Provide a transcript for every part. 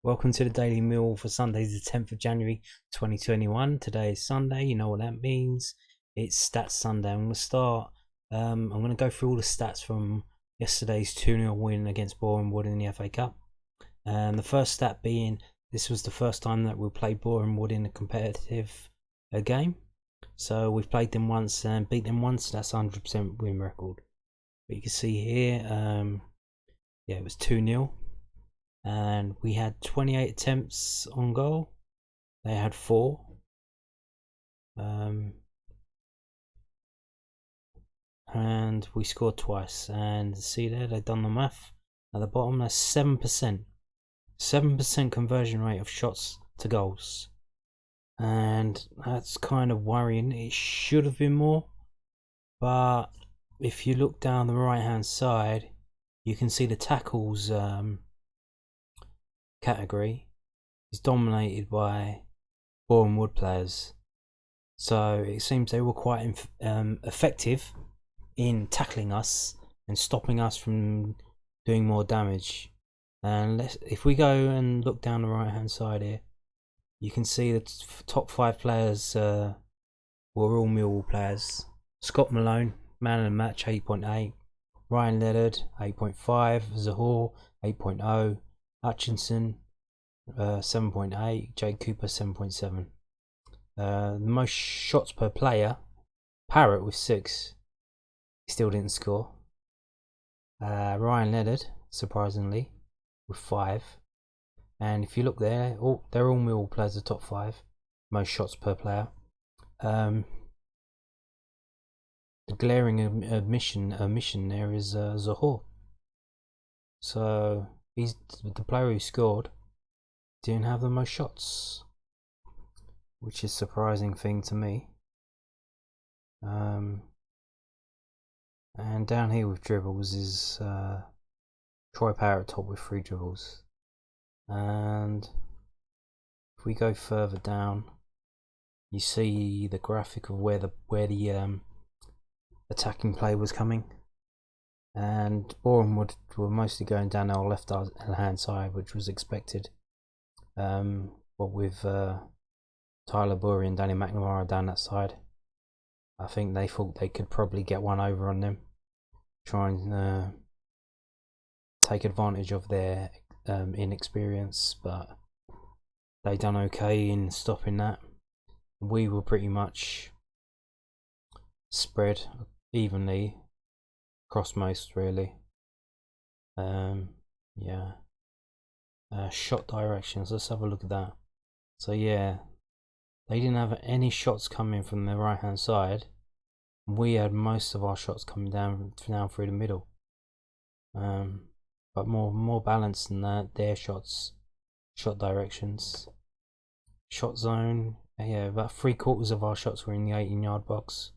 Welcome to the Daily Meal for Sunday, the 10th of January 2021. Today is Sunday, you know what that means. It's Stats Sunday. I'm going to start. I'm going to go through all the stats from yesterday's 2-0 win against Boreham Wood in the FA Cup. And the first stat being this was the first time that we played Boreham Wood in a competitive game. So we've played them once and beat them once. That's a 100% win record. But you can see here, it was 2-0. And we had 28 attempts on goal. They had 4. And we scored twice. And see there, they've done the math at the bottom. That's 7%. 7% conversion rate of shots to goals. And that's kind of worrying. It should have been more. But if you look down the right hand side, you can see the tackles category is dominated by Boreham Wood players, so it seems they were quite effective in tackling us and stopping us from doing more damage. And if we go and look down the right hand side here, you can see the top 5 players were all Millwall players. Scott Malone, man of the match, 8.8. Ryan Leonard, 8.5. Zahor, 8.0. Hutchinson, 7.8. Jake Cooper, 7.7. The most shots per player, Parrott with 6. He still didn't score. Ryan Leonard, surprisingly, with 5. And if you look there, they're all Millwall players, the top 5. Most shots per player. The glaring omission there is Zahor. So he's the player who scored, didn't have the most shots, which is a surprising thing to me. And down here with dribbles is Troy Parrott top with 3 dribbles. And if we go further down, you see the graphic of where the attacking play was coming. And Boreham Wood were mostly going down our left hand side, which was expected. But with Tyler Burry and Danny McNamara down that side, I think they thought they could probably get one over on them, try and take advantage of their inexperience, but they done okay in stopping that. We were pretty much spread evenly across most, really. Shot directions, let's have a look at that. So yeah, they didn't have any shots coming from the right hand side. We had most of our shots coming down through the middle, but more balanced than that. Their shot directions, shot zone, about 3/4 of our shots were in the 18-yard box.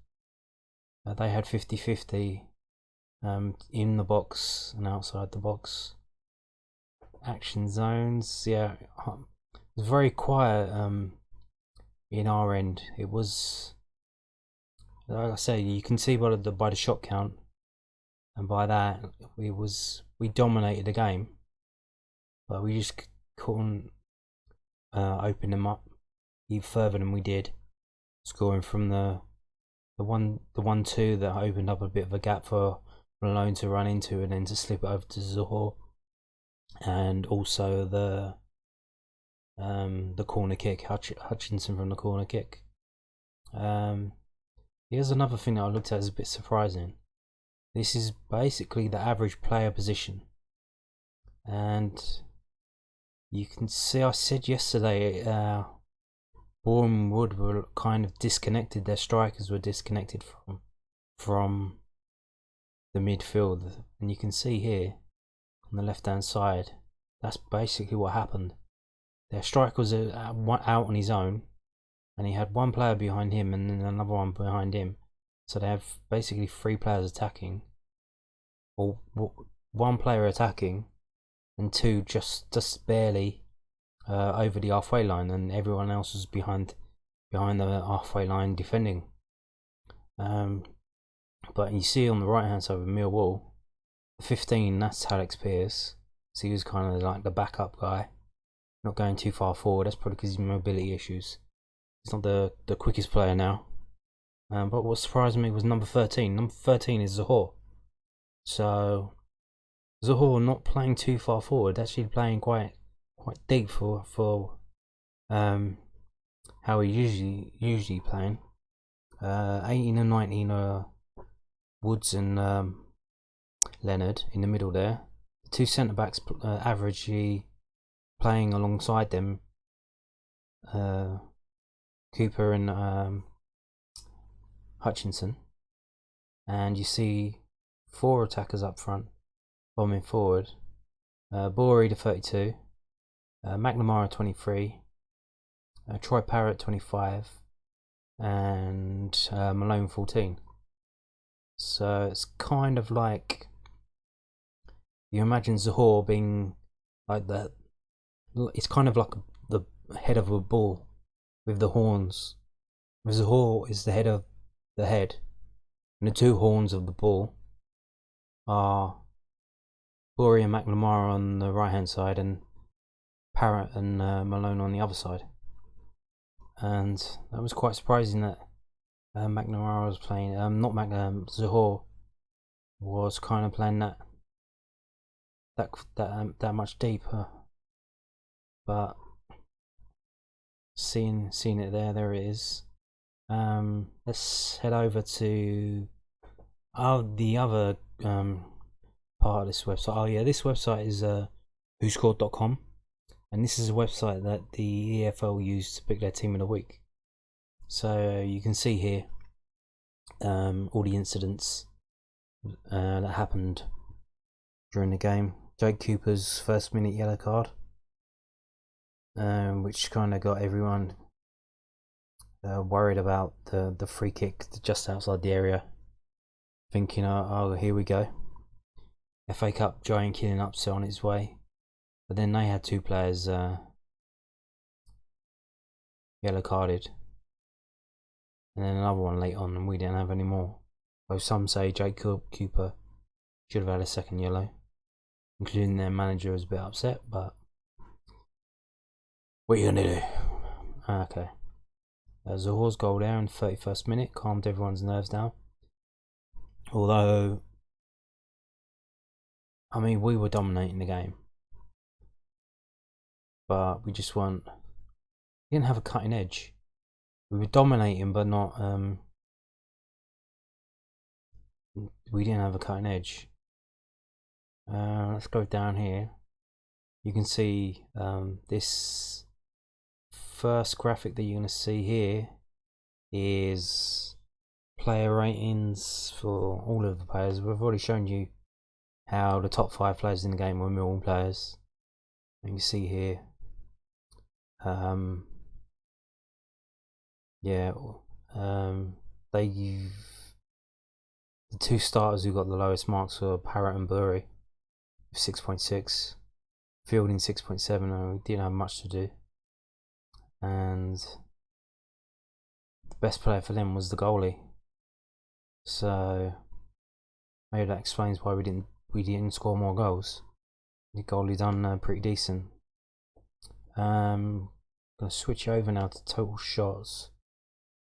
They had 50-50 in the box and outside the box. Action zones, it was very quiet in our end. It was, like I say, you can see by the shot count, and by that we dominated the game, but we just couldn't open them up even further than we did, scoring from the 1-2 that opened up a bit of a gap for Malone to run into and then to slip it over to Zahor, and also the corner kick, Hutchinson from the corner kick. Here's another thing that I looked at as a bit surprising. This is basically the average player position, and you can see, I said yesterday, Boreham Wood were kind of disconnected. Their strikers were disconnected from the midfield, and you can see here on the left hand side, that's basically what happened. Their striker was out on his own, and he had one player behind him and then another one behind him. So they have basically 3 players attacking, or 1 player attacking, and 2 just barely over the halfway line, and everyone else was behind the halfway line defending. But you see on the right hand side with Millwall, 15, that's Alex Pearce, so he was kind of like the backup guy. not going too far forward. That's probably because of mobility issues. He's not the quickest player now. But what surprised me was number 13. Number 13 is Zohor. So Zohor not playing too far forward, actually playing quite deep for how he usually playing. 18 and 19 are Woods and Leonard in the middle there. The two centre backs averagely playing alongside them. Cooper and Hutchinson, and you see 4 attackers up front bombing forward. Borey to 32, McNamara 23, Troy Parrott 25, and Malone 14. So it's kind of like you imagine Zohor being like that. It's kind of like the head of a bull with the horns. Zohor is the head of the head, and the 2 horns of the bull are Borey and McNamara on the right hand side, and Parrott and Malone on the other side. And that was quite surprising that McNamara was playing, Zohor was kind of playing that much deeper. But seeing it there it is. Let's head over to the other part of this website. Oh yeah, this website is whoscored.com, and this is a website that the EFL used to pick their team of the week. So you can see here all the incidents that happened during the game. Jake Cooper's first minute yellow card, which kind of got everyone worried about the free kick just outside the area, thinking, oh here we go, FA Cup giant killing upset on its way. But then they had 2 players yellow carded, and then another one late on, and we didn't have any more. So some say Jake Cooper should have had a second yellow, including their manager was a bit upset, but what are you gonna do? Okay. Zohor's goal there in the 31st minute calmed everyone's nerves down. Although, I mean, we were dominating the game, but we just we didn't have a cutting edge. We were dominating, but not. We didn't have a cutting edge. Let's go down here. You can see this first graphic that you're going to see here is player ratings for all of the players. We've already shown you how the top 5 players in the game were Millwall players. You can see here, the 2 starters who got the lowest marks were Parrott and Bury with 6.6, Fielding 6.7, and we didn't have much to do. And the best player for them was the goalie. So maybe that explains why we didn't score more goals. The goalie done pretty decent. I'm gonna switch over now to total shots.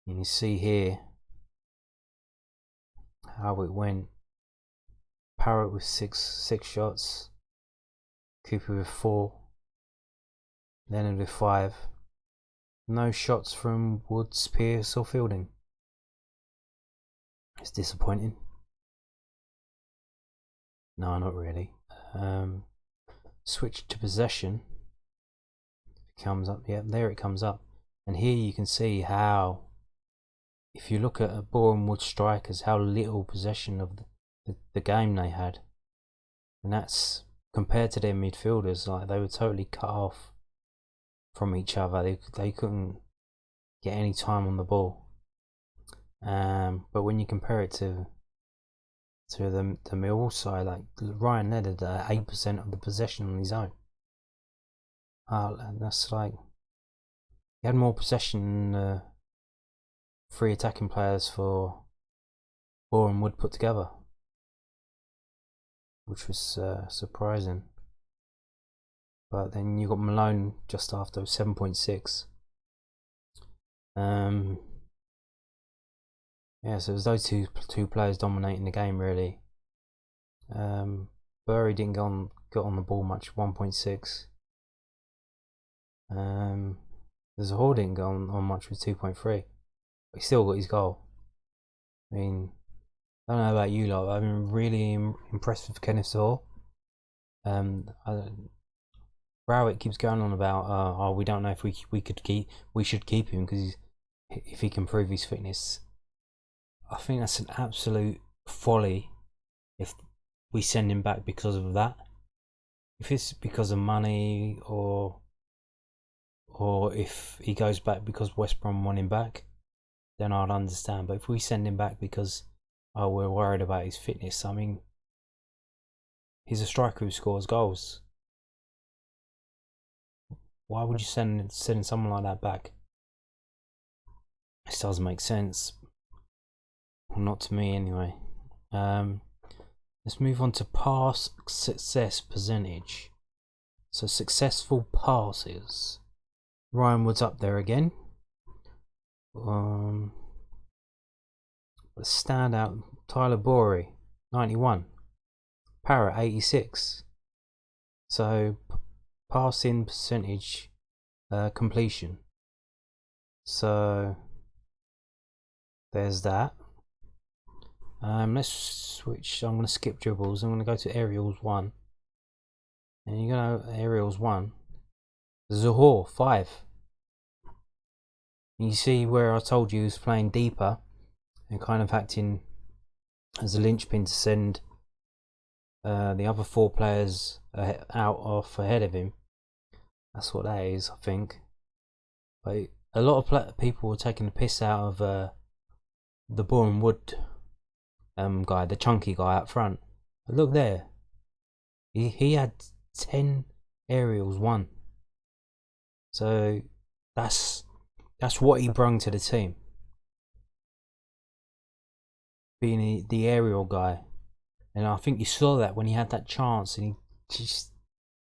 You can see here how it went. Parrott with six shots, Cooper with 4, Leonard with 5. No shots from Woods, Pearce or Fielding. It's disappointing. No, not really. Switch to possession. It comes up. Yeah, there it comes up. And here you can see how, if you look at Boreham Wood strikers, how little possession of the game they had. And that's compared to their midfielders. Like, they were totally cut off from each other. They couldn't get any time on the ball. But when you compare it to the Millwall side, like Ryan Leonard at 8% of the possession on his own. That's like, he had more possession than 3 attacking players for Boreham Wood put together, which was surprising. But then you got Malone just after 7.6. Yeah, so it was those two players dominating the game really. Burry didn't get on the ball much, 1.6. Zaha didn't go on much with 2.3. But he still got his goal. I mean, I don't know about you lot, but I've been really impressed with Kenneth Zaha. Rowett keeps going on about, we don't know if we should keep him because if he can prove his fitness. I think that's an absolute folly if we send him back because of that. If it's because of money or if he goes back because West Brom want him back, then I'd understand. But if we send him back because we're worried about his fitness, I mean, he's a striker who scores goals. Why would you send someone like that back? This doesn't make sense. Well, not to me anyway. Let's move on to pass success percentage. So successful passes. Ryan Wood's up there again. Standout Tyler Borey, 91. Parrott, 86. So passing percentage, completion. So there's that. Let's switch. I'm going to skip dribbles. I'm going to go to aerials 1. And you go to aerials 1. Zaha, 5. You see where I told you he was playing deeper and kind of acting as a linchpin to send the other 4 players off ahead of him. That's what that is, I think. But a lot of people were taking the piss out of the Boreham Wood guy, the chunky guy up front. But look there, he had 10 aerials, 1. So that's what he brought to the team, being the aerial guy. And I think you saw that when he had that chance and he just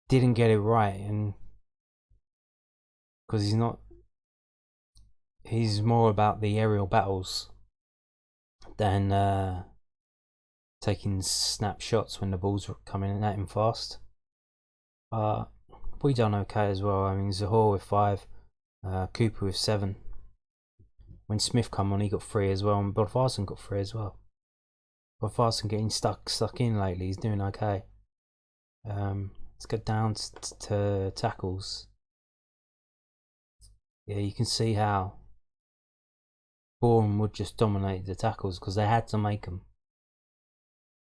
didn't get it right, and because he's more about the aerial battles than taking snapshots when the balls were coming at him fast. We done okay as well. I mean, Zaha with 5, Cooper with 7. When Smith come on, he got 3 as well, and Bodvarsson got 3 as well. Bodvarsson getting stuck in lately. He's doing okay. Let's get down to tackles. Yeah, you can see how Boreham would just dominate the tackles because they had to make them.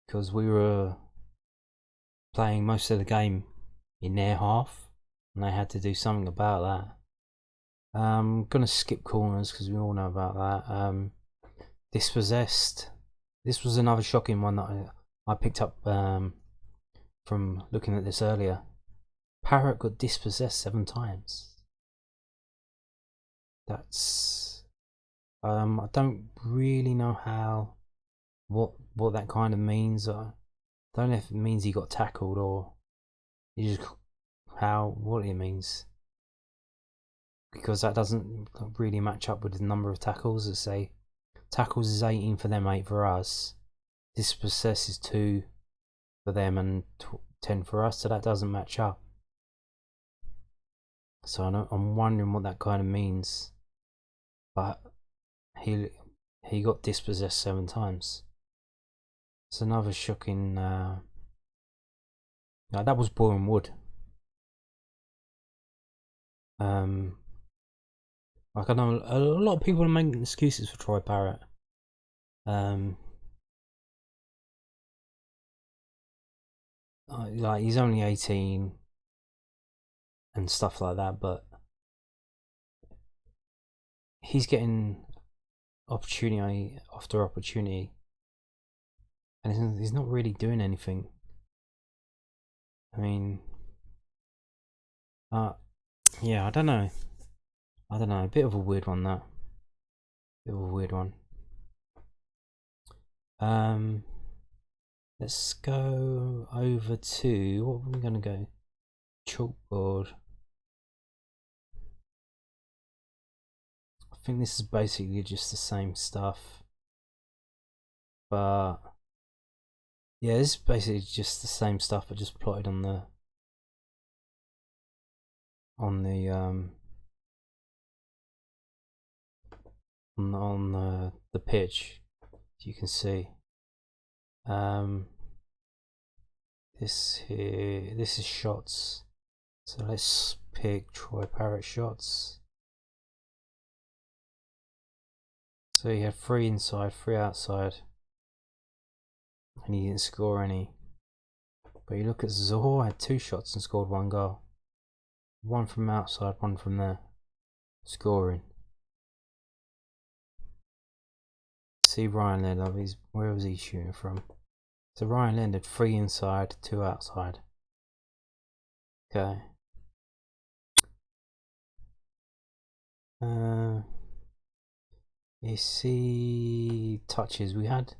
Because we were playing most of the game in their half, and they had to do something about that. I'm gonna skip corners because we all know about that. Dispossessed. This was another shocking one that I picked up from looking at this earlier. Parrott got dispossessed 7 times. That's I don't really know what that kind of means. I don't know if it means he got tackled or he just what it means, because that doesn't really match up with the number of tackles. Let's say tackles is 18 for them, 8 for us. Dispossess is 2 for them and 10 for us, so that doesn't match up. So I'm wondering what that kind of means. But he got dispossessed 7 times. It's another shocking. That was Boreham Wood. Like I know a lot of people are making excuses for Troy Parrott. Like he's only 18 and stuff like that, but he's getting opportunity after opportunity, and he's not really doing anything. I mean, yeah, I don't know. A bit of a weird one, that. Bit of a weird one. Let's go over to what are we gonna go? Chalkboard. I think this is basically just the same stuff, but yeah, this is basically just the same stuff, but just plotted on the on the pitch, as you can see. This is shots. So let's pick Troy Parrott shots. So he had 3 inside, 3 outside, and he didn't score any. But you look at Zohor, had 2 shots and scored 1 goal. 1 from outside, 1 from there. Scoring. See Ryan Leonard, where was he shooting from? So Ryan Leonard, 3 inside, 2 outside. Okay. You see touches. We had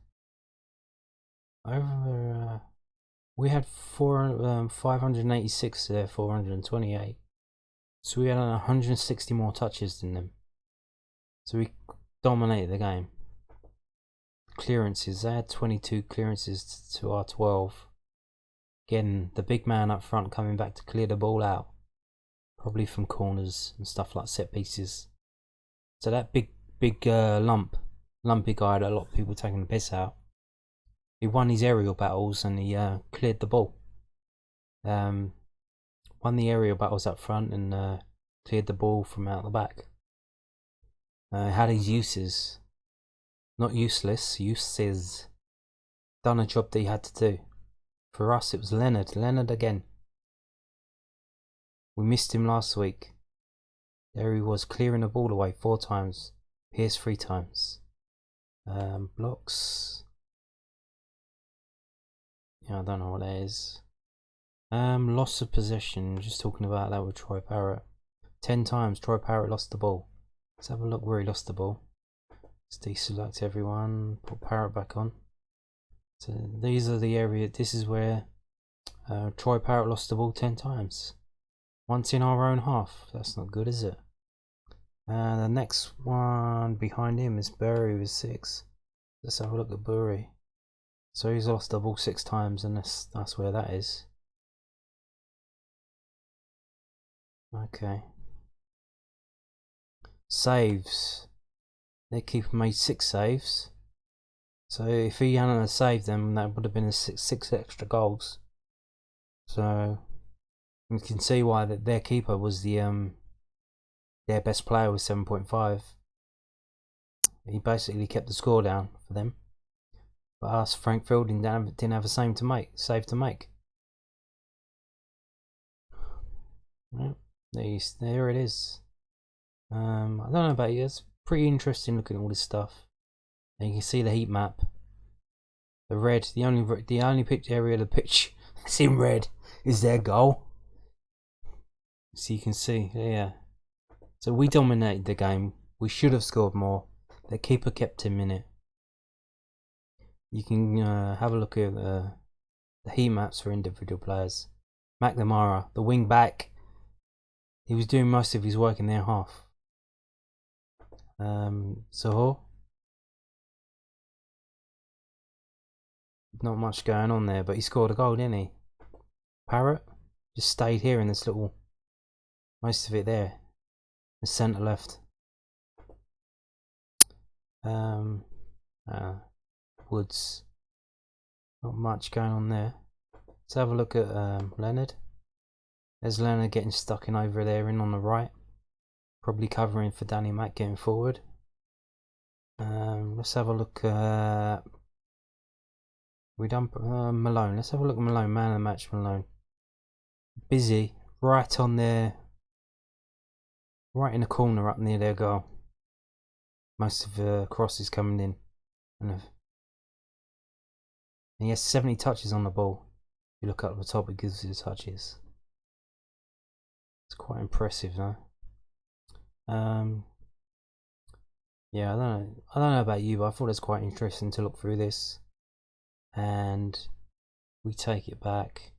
586 there, 428. So we had 160 more touches than them. So we dominated the game. Clearances, they had 22 clearances to our 12. Again, the big man up front coming back to clear the ball out, probably from corners and stuff like set pieces. So that big lumpy guy that a lot of people taking the piss out, he won his aerial battles and he cleared the ball. Won the aerial battles up front and cleared the ball from out the back. Had his uses, not useless, uses. Done a job that he had to do. For us, it was Leonard. Leonard again. We missed him last week. There he was, clearing the ball away 4 times. Pierce 3 times. Blocks. Yeah, I don't know what that is. Loss of possession. Just talking about that with Troy Parrott. 10 times Troy Parrott lost the ball. Let's have a look where he lost the ball. Let's deselect everyone. Put Parrott back on. So these are the area. This is where Troy Parrott lost the ball 10 times. Once in our own half. That's not good, is it? The next one behind him is Bury with 6. Let's have a look at Bury. So he's lost the ball 6 times, and that's where that is. Okay. Saves. Their keeper made 6 saves. So if he hadn't saved them, that would have been 6 extra goals. So you can see why their keeper was their best player with 7.5. He basically kept the score down for them. But us, Frank Fielding didn't have a save to make. Well, there it is. I don't know about you. It's pretty interesting looking at all this stuff. And you can see the heat map. The red, the only pitch area of the pitch that's in red is their goal. So you can see, yeah. So we dominated the game. We should have scored more. The keeper kept him in it. You can have a look at the heat maps for individual players. McNamara, the wing back, he was doing most of his work in their half. Soho, not much going on there, but he scored a goal, didn't he? Parrott just stayed here in this little, most of it there, the centre left. Woods, not much going on there. Let's have a look at Leonard. There's Leonard getting stuck in over there in on the right, probably covering for Danny Mack getting forward. Let's have a look at Malone. Let's have a look at Malone, man of the match. Malone, busy right on there, right in the corner up near their goal. Most of the crosses coming in, and he has 70 touches on the ball. If you look up at the top, it gives you the touches. It's quite impressive, though. Yeah, I don't know about you, but I thought it was quite interesting to look through this. And we take it back.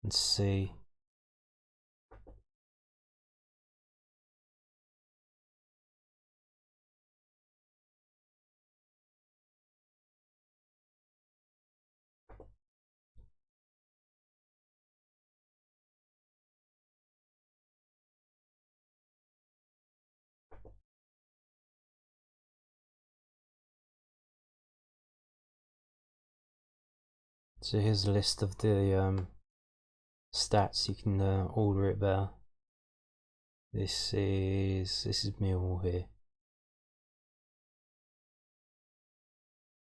Let's see. So here's a list of the stats. You can order it better. This is Millwall here.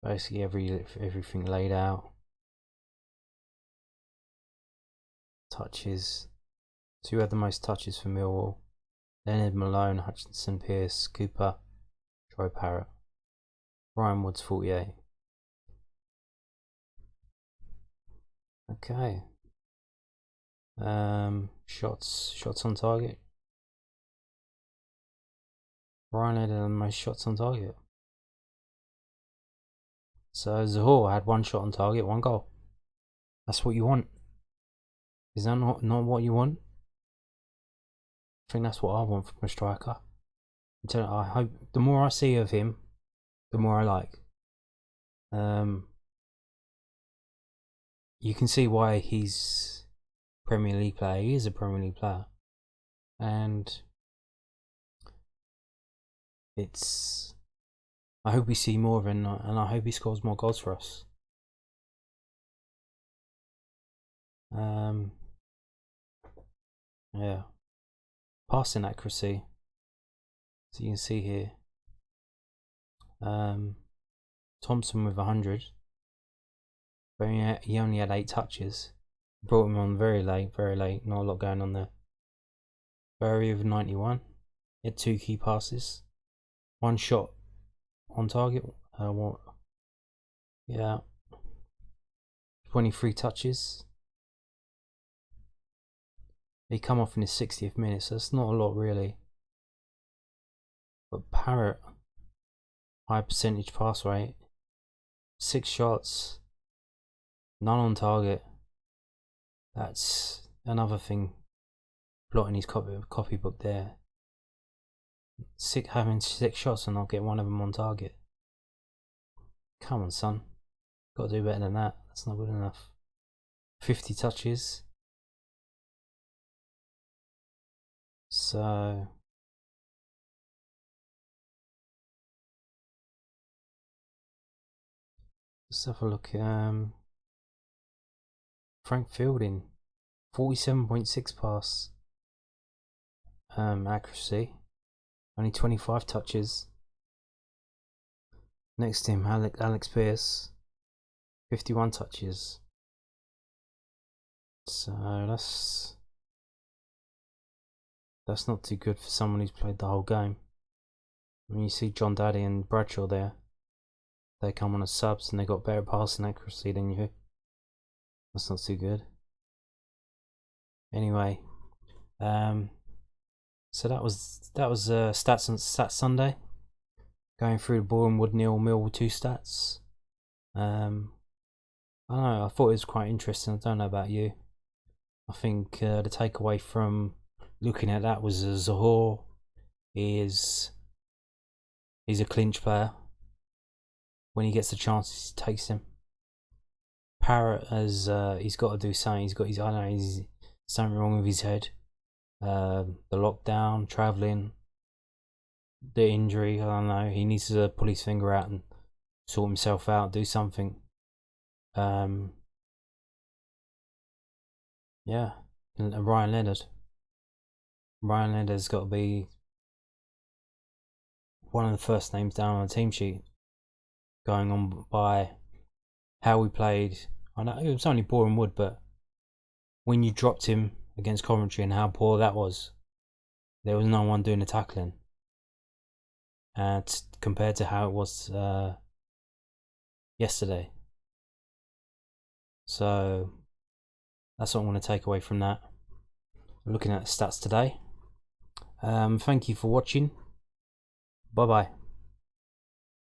Basically everything laid out. Touches. So who had the most touches for Millwall? Leonard, Malone, Hutchinson, Pearce, Cooper, Troy Parrott. Boreham Wood's 48. Okay. Shots on target. Ryan had the most shots on target. So Zahor had 1 shot on target, 1 goal. That's what you want. Is that not what you want? I think that's what I want from a striker. I hope the more I see of him, the more I like. You can see why he's Premier League player. He is a Premier League player, and I hope we see more of him, and I hope he scores more goals for us. Yeah, passing accuracy. So you can see here, Thompson with 100, but he only had 8 touches. Brought him on very late, not a lot going on there. Barry with 91, he had 2 key passes, 1 shot on target. What? Yeah, 23 touches. He come off in his 60th minute, so that's not a lot really. But Parrott, high percentage pass rate, 6 shots, none on target. That's another thing blotting his copybook there. Having 6 shots and not get 1 of them on target. Come on, son. Got to do better than that. That's not good enough. 50 touches. So let's have a look. Frank Fielding, 47.6 pass accuracy, only 25 touches. Next to him, Alex Pearce, 51 touches. So that's not too good for someone who's played the whole game. I mean, you see John Daddy and Bradshaw there. They come on as subs and they got better passing accuracy than you. That's not too good. Anyway, so that was Stats Sunday. Going through the Boreham Wood Millwall 2 stats. I don't know. I thought it was quite interesting. I don't know about you. I think the takeaway from looking at that was Zahor he's a clinch player. When he gets the chance, he takes him. Parrott has he's got to do something. He's something wrong with his head. The lockdown, travelling, the injury. I don't know. He needs to pull his finger out and sort himself out. Do something. Yeah. And Ryan Leonard's got to be one of the first names down on the team sheet. Going on by how we played. I know it was only Boreham Wood, but when you dropped him against Coventry and how poor that was, there was no one doing the tackling. And compared to how it was yesterday. So that's what I'm going to take away from that. Looking at the stats today. Thank you for watching. Bye bye.